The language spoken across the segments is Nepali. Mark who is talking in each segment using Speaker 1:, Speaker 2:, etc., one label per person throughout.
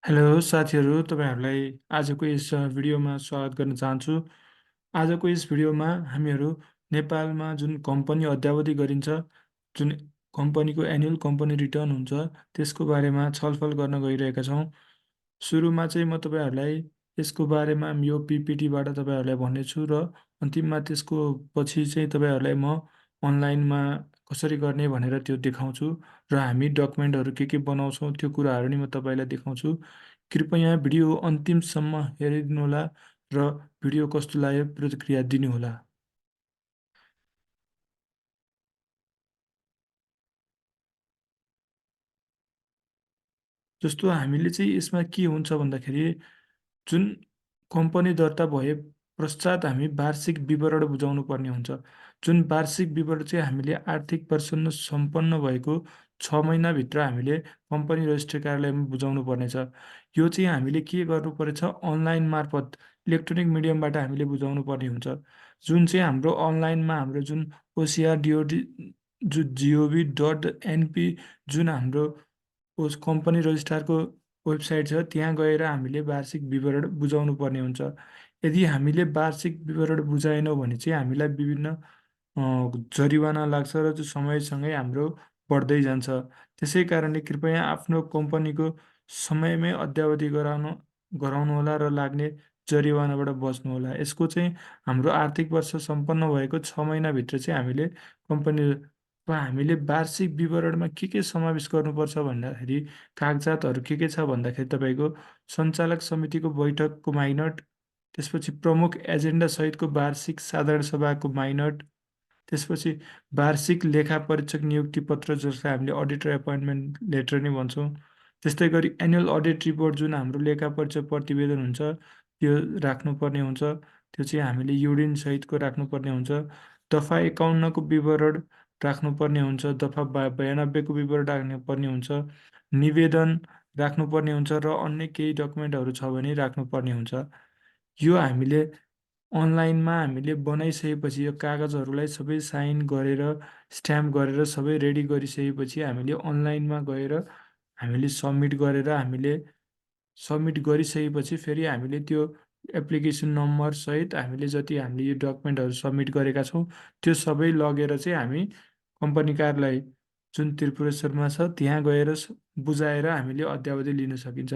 Speaker 1: हेलो साथीहरू, तपाईँहरूलाई आजको यस भिडियोमा स्वागत गर्न चाहन्छु। आजको यस भिडियोमा हामीहरू नेपालमा जुन कम्पनी अद्यावधि गरिन्छ, जुन कम्पनीको एनुअल कम्पनी रिटर्न हुन्छ, त्यसको बारेमा छलफल गर्न गइरहेका छौँ। सुरुमा चाहिँ म तपाईँहरूलाई यसको बारेमा यो पिपिटीबाट तपाईँहरूलाई भन्नेछु र अन्तिममा त्यसको पछि चाहिँ तपाईँहरूलाई म अनलाइनमा कसरी गर्ने भनेर त्यो देखाउँछु र हामी डकुमेन्टहरू के बनाउँछौँ त्यो कुराहरू नि म तपाईँलाई देखाउँछु। कृपया भिडियो अन्तिमसम्म हेरिदिनुहोला र भिडियो कस्तो लाग्यो प्रतिक्रिया दिनुहोला। जस्तो हामीले चाहिँ यसमा के हुन्छ भन्दाखेरि जुन कम्पनी दर्ता भए पश्चात हामी वार्षिक विवरण बुझाउनु पर्ने हुन्छ। जुन वार्षिक विवरण चाहिँ हामीले आर्थिक वर्ष सम्पन्न भएको 6 महिनाभित्र हामीले कम्पनी रजिस्ट्री कार्यालयमा बुझाउनु पर्नेछ। यो चाहिँ हामीले के गर्नु पर्नेछ, अनलाइन मार्फत इलेक्ट्रोनिक मिडियमबाट हामीले बुझाउनु पर्ने हुन्छ। जुन चाहिँ हाम्रो अनलाइनमा हाम्रो जुन ओसिआर डिओडी जुन GOV.NP जुन हाम्रो उस कम्पनी रजिस्ट्रारको वेबसाइट छ, त्यहाँ गएर हामीले वार्षिक विवरण बुझाउनु पर्ने हुन्छ। यदि हामीले वार्षिक विवरण बुझाएनौँ भने चाहिँ हामीलाई विभिन्न जरिवाना लाग्छ र त्यो समयसँगै हाम्रो बढ्दै जान्छ। त्यसै कारणले कृपया आफ्नो कम्पनीको समयमै अद्यावधि गराउनुहोला र लाग्ने जरिवानाबाट बच्नुहोला। यसको चाहिँ हाम्रो आर्थिक वर्ष सम्पन्न भएको 6 महिनाभित्र चाहिँ हामीले कम्पनी हामीले वार्षिक विवरणमा के समावेश गर्नुपर्छ भन्दाखेरि कागजातहरू के छ भन्दाखेरि तपाईँको सञ्चालक समितिको बैठकको माइनट, त्यसपछि प्रमुख एजेन्डा सहितको वार्षिक साधारण सभाको माइनट, त्यसपछि वार्षिक लेखा परीक्षक नियुक्ति पत्र जसलाई हामीले अडिटर एपोइन्टमेन्ट लेटर नै भन्छौँ। त्यस्तै गरी एनुअल अडिट रिपोर्ट जुन हाम्रो लेखा परीक्षक प्रतिवेदन हुन्छ त्यो राख्नुपर्ने हुन्छ। त्यो चाहिँ हामीले युडिन सहितको राख्नुपर्ने हुन्छ। दफा 51को विवरण राख्नुपर्ने हुन्छ। दफा 92को विवरण राख्नुपर्ने हुन्छ। निवेदन राख्नुपर्ने हुन्छ र अन्य केही डकुमेन्टहरू छ भने राख्नुपर्ने हुन्छ। यो हामीले अनलाइनमा हामीले बनाइसकेपछि यो कागजहरूलाई सबै साइन गरेर स्ट्याम्प गरेर सबै रेडी गरिसकेपछि हामीले अनलाइनमा गएर हामीले सब्मिट गरेर सब्मिट गरिसकेपछि फेरि हामीले त्यो एप्लिकेसन नम्बर सहित हामीले जति हामीले यो डकुमेन्टहरू सब्मिट गरेका छौँ त्यो सबै लगेर चाहिँ हामी कम्पनी कार्यालय जुन त्रिपुरेश्वरमा छ त्यहाँ गएर बुझाएर हामीले अद्यावधि लिन सकिन्छ।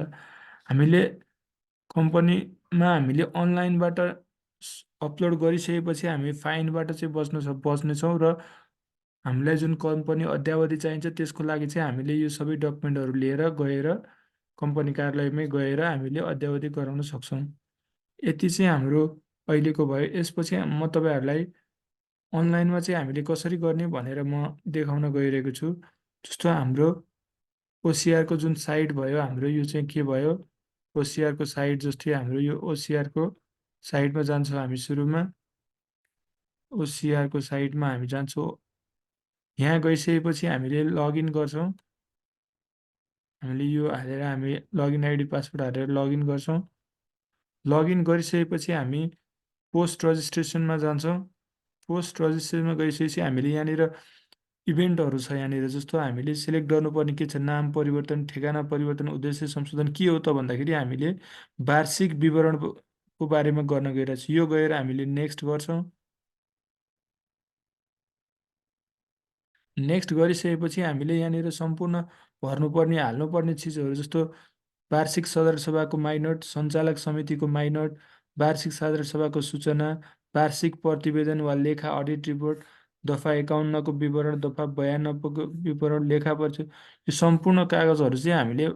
Speaker 1: हामीले कम्पनीमा हामीले अनलाइनबाट अपलोड गरिसकेपछि हामी फाइनबाट चाहिँ बच्नेछौँ र हामीलाई जुन कम्पनी अद्यावधि चाहिन्छ त्यसको लागि चाहिँ हामीले यो सबै डकुमेन्टहरू लिएर गएर कम्पनी कार्यालयमै गएर हामीले अद्यावधि गराउन सक्छौँ। यति चाहिँ हाम्रो अहिलेको भयो। यसपछि म तपाईँहरूलाई अनलाइनमा चाहिँ हामीले कसरी गर्ने भनेर म देखाउन गइरहेको छु। जस्तो हाम्रो ओसिआरको जुन साइट भयो, हाम्रो यो चाहिँ के भयो, ओसिआरको साइट जस्तै हाम्रो यो ओसिआरको साइटमा जान्छौँ हामी। सुरुमा ओसिआरको साइटमा हामी जान्छौँ। यहाँ गइसकेपछि हामीले लगइन गर्छौँ। हामीले यो हालेर हामी लगइन आइडी पासवर्ड हालेर लगइन गर्छौँ। लगइन गरिसकेपछि हामी पोस्ट रजिस्ट्रेसनमा जान्छौँ। पोस्ट रजिस्ट्रेसनमा गइसकेपछि हामीले यहाँनिर इभेन्टहरू छ यहाँनिर। जस्तो हामीले सिलेक्ट गर्नुपर्ने के छ, नाम परिवर्तन, ठेगाना परिवर्तन, उद्देश्य संशोधन के हो त भन्दाखेरि हामीले वार्षिक विवरणको बारेमा गर्न गइरहेको छु। यो गएर हामीले नेक्स्ट गर्छौँ। नेक्स्ट गरिसकेपछि हामीले यहाँनिर सम्पूर्ण भर्नुपर्ने हाल्नुपर्ने चिजहरू जस्तो वार्षिक साधारण सभाको माइनट, सञ्चालक समितिको माइनट, वार्षिक साधारण सभाको सूचना, वार्षिक प्रतिवेदन वा लेखा अडिट रिपोर्ट, दफा 51को विवरण, दफा 92को विवरण, लेखा परिचय, यो सम्पूर्ण कागजहरू चाहिँ हामीले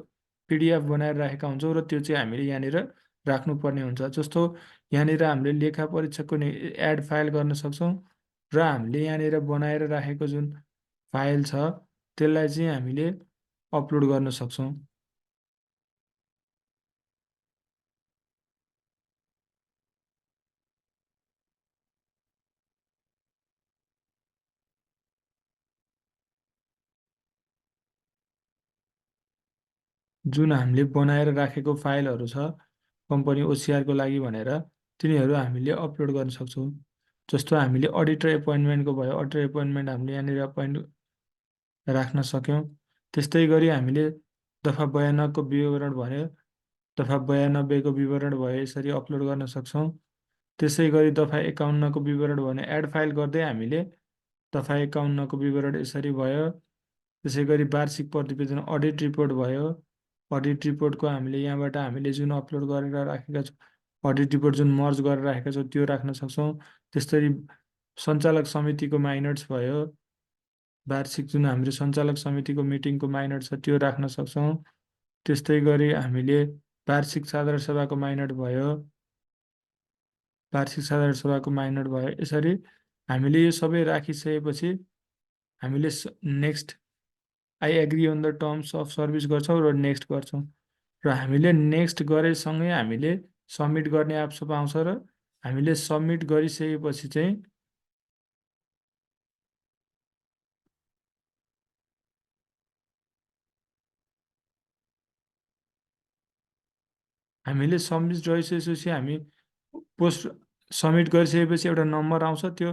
Speaker 1: PDF बनाएर राखेका हुन्छौँ र त्यो चाहिँ हामीले यहाँनिर राख्नुपर्ने हुन्छ। जस्तो यहाँनिर हामीले लेखा परीक्षकको एड फाइल गर्न सक्छौँ र हामीले यहाँनिर बनाएर राखेको जुन फाइल छ त्यसलाई चाहिँ हामीले अपलोड गर्न सक्छौँ। जुन हामीले बनाएर राखेको फाइलहरू छ कम्पनी ओसिआरको लागि भनेर तिनीहरू हामीले अपलोड गर्न सक्छौँ। जस्तो हामीले अडिटर एपोइन्टमेन्टको भयो, अडिटर एपोइन्टमेन्ट हामीले यहाँनिर एपोइन्ट राख्न सक्यौँ। त्यस्तै गरी हामीले दफा 92को विवरण भन्यो, दफा 92 को विवरण भयो यसरी अपलोड गर्न सक्छौँ। त्यसै गरी दफा 51 को विवरण भने एड फाइल गर्दै हामीले दफा 51 को विवरण यसरी भयो। त्यसै गरी वार्षिक प्रतिवेदन अडिट रिपोर्ट भयो। अडिट रिपोर्टको हामीले यहाँबाट हामीले जुन अपलोड गरेर राखेका छौँ अडिट रिपोर्ट जुन मर्ज गरेर राखेका छौँ त्यो राख्न सक्छौँ। त्यस्तै सञ्चालक समितिको माइनट्स भयो। वार्षिक जुन हाम्रो सञ्चालक समितिको मिटिङको माइनट छ त्यो राख्न सक्छौँ। त्यस्तै गरी हामीले वार्षिक साधारण सभाको माइनट भयो। वार्षिक साधारण सभाको माइनट भयो। यसरी हामीले यो सबै राखिसकेपछि हामीले next I agree on the terms of service गर्छौँ र नेक्स्ट गर्छौँ र हामीले नेक्स्ट गरेसँगै हामीले सबमिट गर्ने अप्सन आउँछ र हामीले सबमिट गरिसकेपछि चाहिँ हामीले सबमिट गरिसकेपछि हामी पोस्ट सबमिट गरिसकेपछि एउटा नम्बर आउँछ त्यो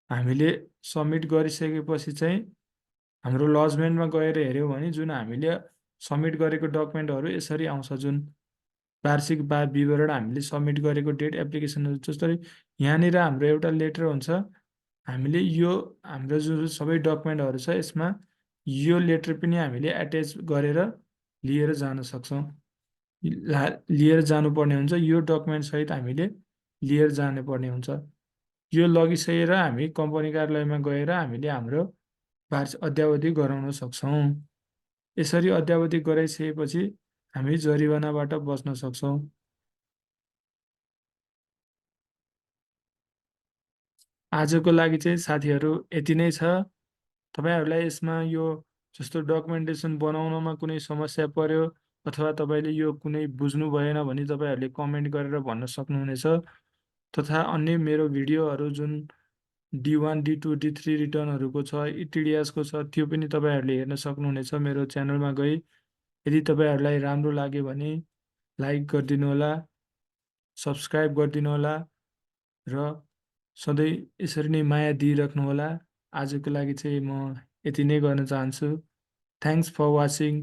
Speaker 1: हामीले सबमिट गरिसकेपछि चाहिँ हाम्रो लजमेन्टमा गएर हेऱ्यौँ भने जुन हामीले सबमिट गरेको डकुमेन्टहरू यसरी आउँछ जुन वार्षिक विवरण हामीले सबमिट गरेको डेट एप्लिकेसनहरू जस्तै यहाँनिर हाम्रो एउटा लेटर हुन्छ हामीले यो हाम्रो जुन सबै डकुमेन्टहरू छ यसमा यो लेटर पनि हामीले एट्याच गरेर लिएर जान सक्छौँ। लिएर जानुपर्ने हुन्छ यो डकुमेन्ट सहित हामीले लिएर जानुपर्ने हुन्छ। यो लगिसकेर हामी कम्पनी कार्यालयमा गएर हामीले हाम्रो वार्षिक अद्यावधि गराउन सक्छौँ। यसरी अद्यावधि गराइसकेपछि हामी जरिवानाबाट बच्न सक्छौँ। आजको लागि चाहिँ साथीहरू यति नै छ। तपाईँहरूलाई यसमा यो जस्तो डकुमेन्टेसन बनाउनमा कुनै समस्या पर्यो अथवा तपाईँले यो कुनै बुझ्नु भएन भने तपाईँहरूले कमेन्ट गरेर भन्न सक्नुहुनेछ। तथा अन्य मेरो भिडियोहरू जुन D1, D2, D3 रिटर्नहरूको छ, इटिडिएसको छ त्यो पनि तपाईँहरूले हेर्न सक्नुहुनेछ मेरो च्यानलमा गई। यदि तपाईँहरूलाई राम्रो लाग्यो भने लाइक गरिदिनु होला, सब्सक्राइब गरिदिनु होला र सधैँ यसरी नै माया दिइराख्नुहोला। आजको लागि चाहिँ म यति नै गर्न चाहन्छु। Thanks for watching.